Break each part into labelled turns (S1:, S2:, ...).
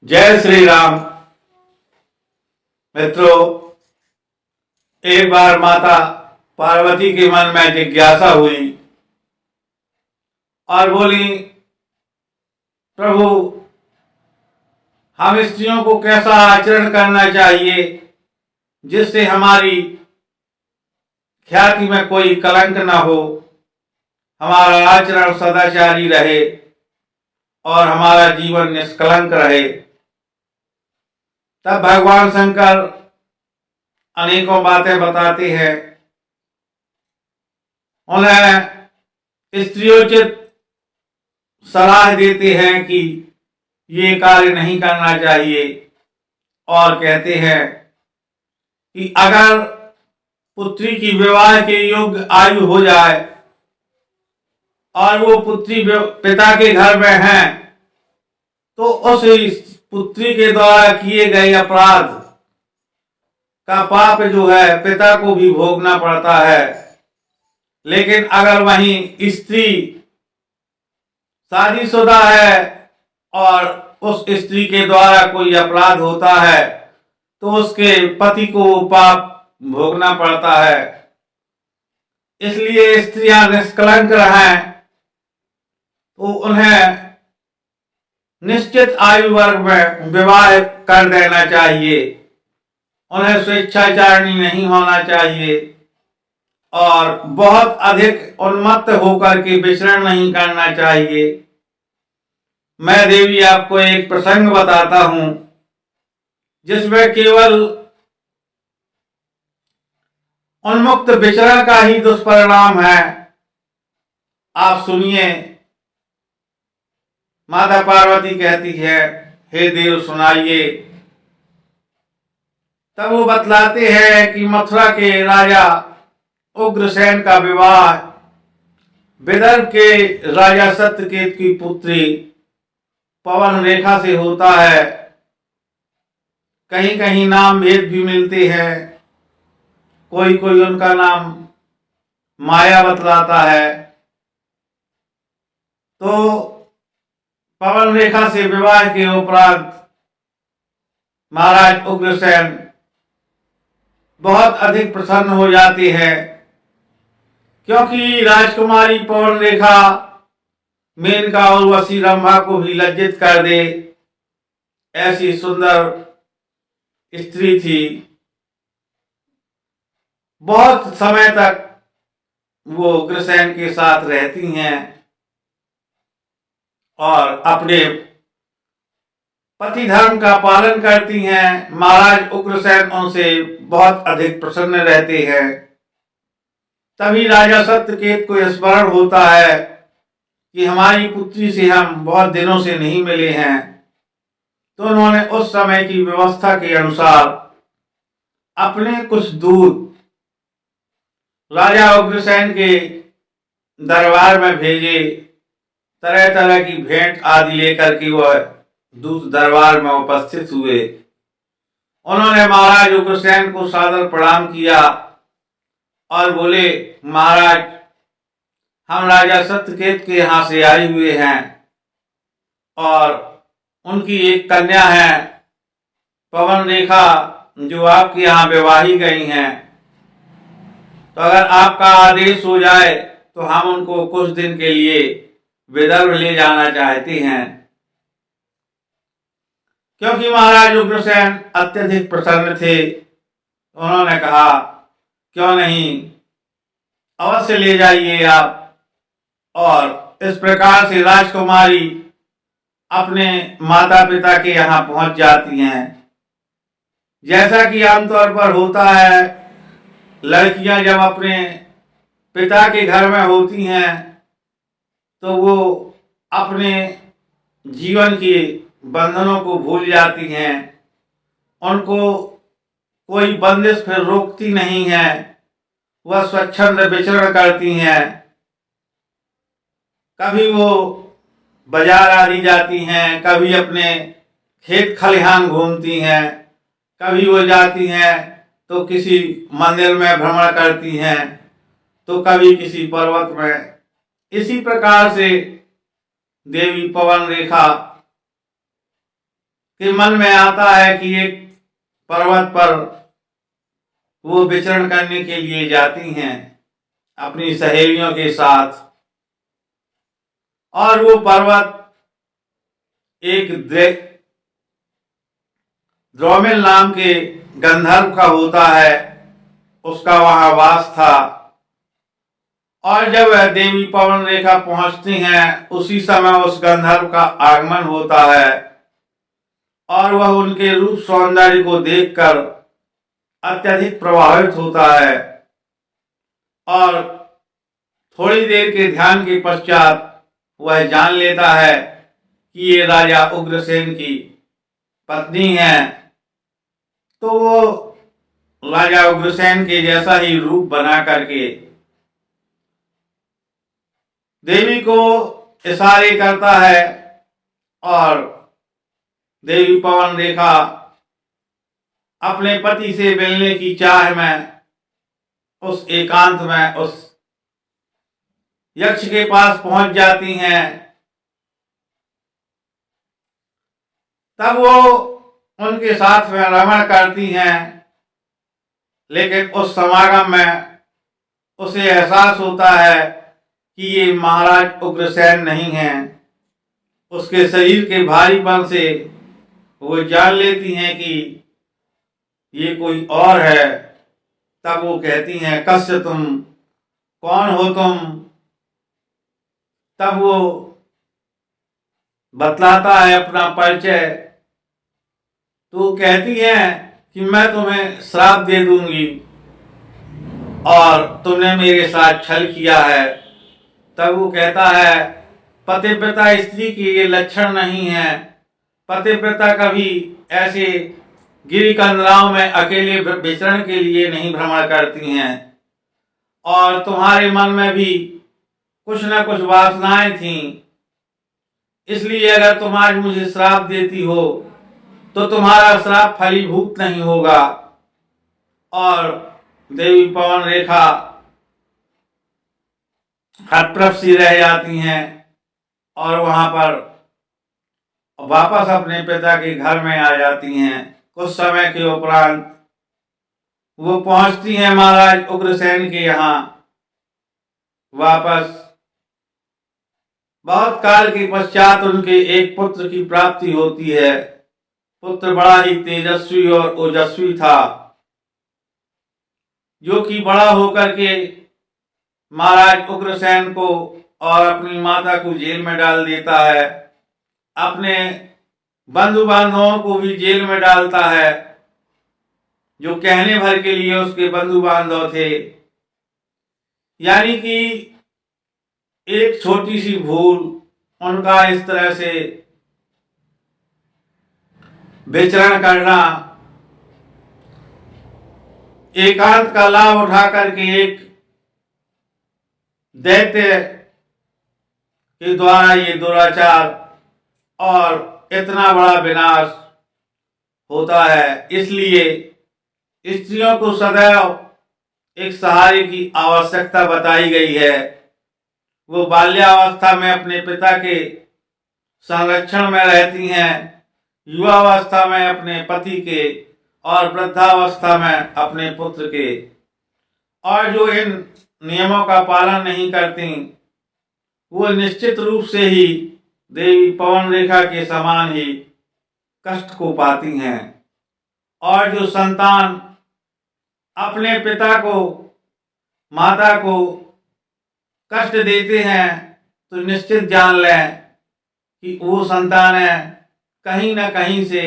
S1: जय श्री राम। मित्रों, एक बार माता पार्वती के मन में जिज्ञासा हुई और बोली, प्रभु, हम स्त्रियों को कैसा आचरण करना चाहिए जिससे हमारी ख्याति में कोई कलंक न हो, हमारा आचरण सदाचारी रहे और हमारा जीवन निष्कलंक रहे। तब भगवान शंकर अनेकों बातें बताते हैं, उन्हें स्त्रियोचित सलाह देते हैं कि ये कार्य नहीं करना चाहिए और कहते हैं कि अगर पुत्री की विवाह के योग्य आयु हो जाए और वो पुत्री पिता के घर में है तो उस पुत्री के द्वारा किए गए अपराध का पाप जो है पिता को भी भोगना पड़ता है। लेकिन अगर वहीं स्त्री शादीशुदा है और उस स्त्री के द्वारा कोई अपराध होता है तो उसके पति को पाप भोगना पड़ता है। इसलिए स्त्रियां निष्कलंक रहें तो उन्हें निश्चित आयु वर्ग में विवाह कर देना चाहिए। उन्हें स्वेच्छाचारिणी नहीं होना चाहिए और बहुत अधिक उन्मत्त होकर के विचरण नहीं करना चाहिए। मैं देवी आपको एक प्रसंग बताता हूं जिसमें केवल उन्मुक्त विचरण का ही दुष्परिणाम है। आप सुनिए। माता पार्वती कहती है, हे देव सुनाइए। तब वो बतलाते हैं कि मथुरा के राजा उग्रसेन का विवाह विदर्भ के राजा सत्यकेत की पुत्री पवन रेखा से होता है। कहीं कहीं नाम भेद भी मिलते हैं, कोई कोई उनका नाम माया बतलाता है। तो पवन रेखा से विवाह के उपरांत महाराज उग्रसेन बहुत अधिक प्रसन्न हो जाते हैं, क्योंकि राजकुमारी पवन रेखा मेनका और वसी रंभा को भी लज्जित कर दे ऐसी सुंदर स्त्री थी। बहुत समय तक वो उग्रसेन के साथ रहती हैं और अपने पति धर्म का पालन करती हैं। महाराज उग्रसेन उनसे बहुत अधिक प्रसन्न रहते हैं। तभी राजा सत्यकेत को स्मरण होता है कि हमारी पुत्री से हम बहुत दिनों से नहीं मिले हैं। तो उन्होंने उस समय की व्यवस्था के अनुसार अपने कुछ दूत राजा उग्रसेन के दरबार में भेजे। तरह तरह की भेंट आदि लेकर के वह दूत दरबार में उपस्थित हुए। उन्होंने महाराज उग्रसेन को सादर प्रणाम किया और बोले, महाराज, हम राजा सत्यकेत के यहाँ से आए हुए हैं और उनकी एक कन्या है पवन रेखा जो आपके यहाँ विवाही गई हैं। तो अगर आपका आदेश हो जाए तो हम उनको कुछ दिन के लिए विदर्भ ले जाना चाहते हैं। क्योंकि महाराज उग्रसेन अत्यधिक प्रसन्न थे, उन्होंने कहा, क्यों नहीं, अवश्य ले जाइए आप। और इस प्रकार से राजकुमारी अपने माता पिता के यहाँ पहुंच जाती हैं। जैसा कि आमतौर पर होता है, लड़कियां जब अपने पिता के घर में होती हैं तो वो अपने जीवन के बंधनों को भूल जाती हैं। उनको कोई बंदिश फिर रोकती नहीं है, वह स्वच्छंद विचरण करती हैं। कभी वो बाजार आदि जाती हैं, कभी अपने खेत खलिहान घूमती हैं, कभी वो जाती हैं तो किसी मंदिर में भ्रमण करती हैं, तो कभी किसी पर्वत में। इसी प्रकार से देवी पवन रेखा के मन में आता है कि एक पर्वत पर वो विचरण करने के लिए जाती हैं अपनी सहेलियों के साथ, और वो पर्वत एक द्रोमिल नाम के गंधर्व का होता है, उसका वहां वास था। और जब वह देवी पवन रेखा पहुंचती हैं, उसी समय उस गंधर्व का आगमन होता है और वह उनके रूप सौंदर्य को देखकर अत्यधिक प्रभावित होता है और थोड़ी देर के ध्यान के पश्चात वह जान लेता है कि ये राजा उग्रसेन की पत्नी है। तो वो राजा उग्रसेन के जैसा ही रूप बना करके देवी को इशारे करता है और देवी पवन रेखा अपने पति से मिलने की चाह में उस एकांत में उस यक्ष के पास पहुंच जाती हैं। तब वो उनके साथ में रमण करती हैं, लेकिन उस समागम में उसे एहसास होता है कि ये महाराज उग्रसेन नहीं हैं। उसके शरीर के भारीपन से वो जान लेती हैं कि ये कोई और है। तब वो कहती हैं, कस्य तुम, कौन हो तुम? तब वो बतलाता है अपना परिचय। तो कहती है कि मैं तुम्हें श्राप दे दूंगी और तुमने मेरे साथ छल किया है। तब वो कहता है, पतिव्रता स्त्री के ये लक्षण नहीं है। पतिव्रता कभी ऐसे गिरी कंदराओं में अकेले विचरण के लिए नहीं भ्रमण करती हैं, और तुम्हारे मन में भी कुछ न कुछ वासनाएं थीं। इसलिए अगर तुम आज मुझे श्राप देती हो तो तुम्हारा श्राप फलीभूत नहीं होगा। और देवी पवन रेखा हतप्रभ सी रह जाती हैं और वहां पर वापस अपने पिता के घर में आ जाती हैं। कुछ समय के उपरांत वो पहुंचती हैं महाराज उग्रसेन के यहाँ वापस। बहुत काल के पश्चात उनके एक पुत्र की प्राप्ति होती है। पुत्र बड़ा ही तेजस्वी और ओजस्वी था, जो कि बड़ा होकर के महाराज उग्रसेन को और अपनी माता को जेल में डाल देता है। अपने बंधु बांधवों को भी जेल में डालता है, जो कहने भर के लिए उसके बंधु बांधव थे। यानी कि एक छोटी सी भूल उनका इस तरह से विचरण करना, एकांत का लाभ उठा करके एक दैत्य के द्वारा ये दुराचार और इतना बड़ा विनाश होता है। इसलिए स्त्रियों को सदैव एक सहारे की आवश्यकता बताई गई है। वो बाल्यावस्था में अपने पिता के संरक्षण में रहती हैं, युवावस्था में अपने पति के और वृद्धावस्था में अपने पुत्र के। और जो इन नियमों का पालन नहीं करती, वो निश्चित रूप से ही देवी पवन रेखा के समान ही कष्ट को पाती हैं। और जो संतान अपने पिता को, माता को कष्ट देते हैं, तो निश्चित जान लें कि वो संतानें कहीं न कहीं से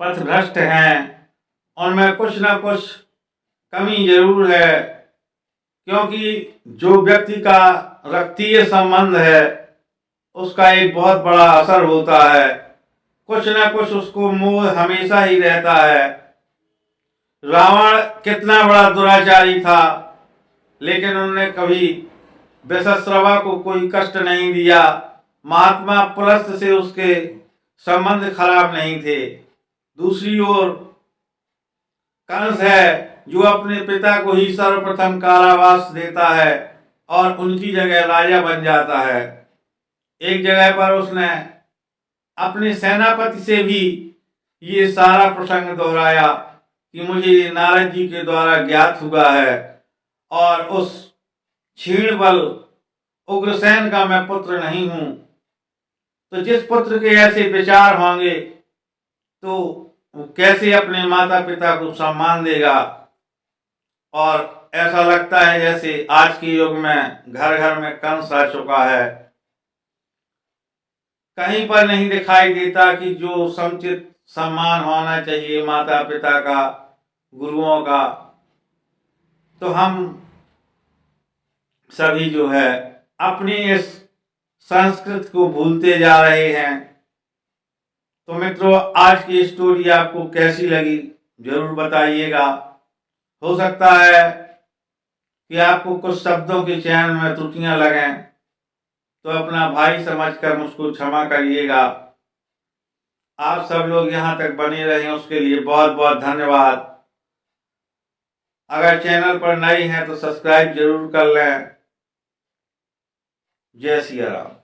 S1: पथभ्रष्ट हैं। उनमें कुछ न कुछ कमी जरूर है, क्योंकि जो व्यक्ति का रक्तीय संबंध है उसका एक बहुत बड़ा असर होता है। कुछ न कुछ उसको मोह हमेशा ही रहता है। रावण कितना बड़ा दुराचारी था, लेकिन उन्होंने कभी वृषश्रवा को कोई कष्ट नहीं दिया। महात्मा पुलस्त से उसके संबंध खराब नहीं थे। दूसरी ओर कंस है, जो अपने पिता को ही सर्वप्रथम कारावास देता है और उनकी जगह राजा बन जाता है। एक जगह पर उसने अपने सेनापति से भी ये सारा प्रसंग दोहराया कि मुझे नारद जी के द्वारा ज्ञात हुआ है और उस क्षीण बल उग्रसेन का मैं पुत्र नहीं हूं। तो जिस पुत्र के ऐसे विचार होंगे तो वो कैसे अपने माता पिता को सम्मान देगा। और ऐसा लगता है जैसे आज के युग में घर घर में कंस आ चुका है, कहीं पर नहीं दिखाई देता कि जो समुचित सम्मान होना चाहिए माता पिता का, गुरुओं का, तो हम सभी जो है अपनी इस संस्कृत को भूलते जा रहे हैं। तो मित्रों, आज की स्टोरी आपको कैसी लगी जरूर बताइएगा। हो सकता है कि आपको कुछ शब्दों के चयन में त्रुटियां लगें, तो अपना भाई समझकर मुझको क्षमा करिएगा। आप सब लोग यहाँ तक बने रहें उसके लिए बहुत बहुत धन्यवाद। अगर चैनल पर नए हैं तो सब्सक्राइब जरूर कर लें। जय सिया राम।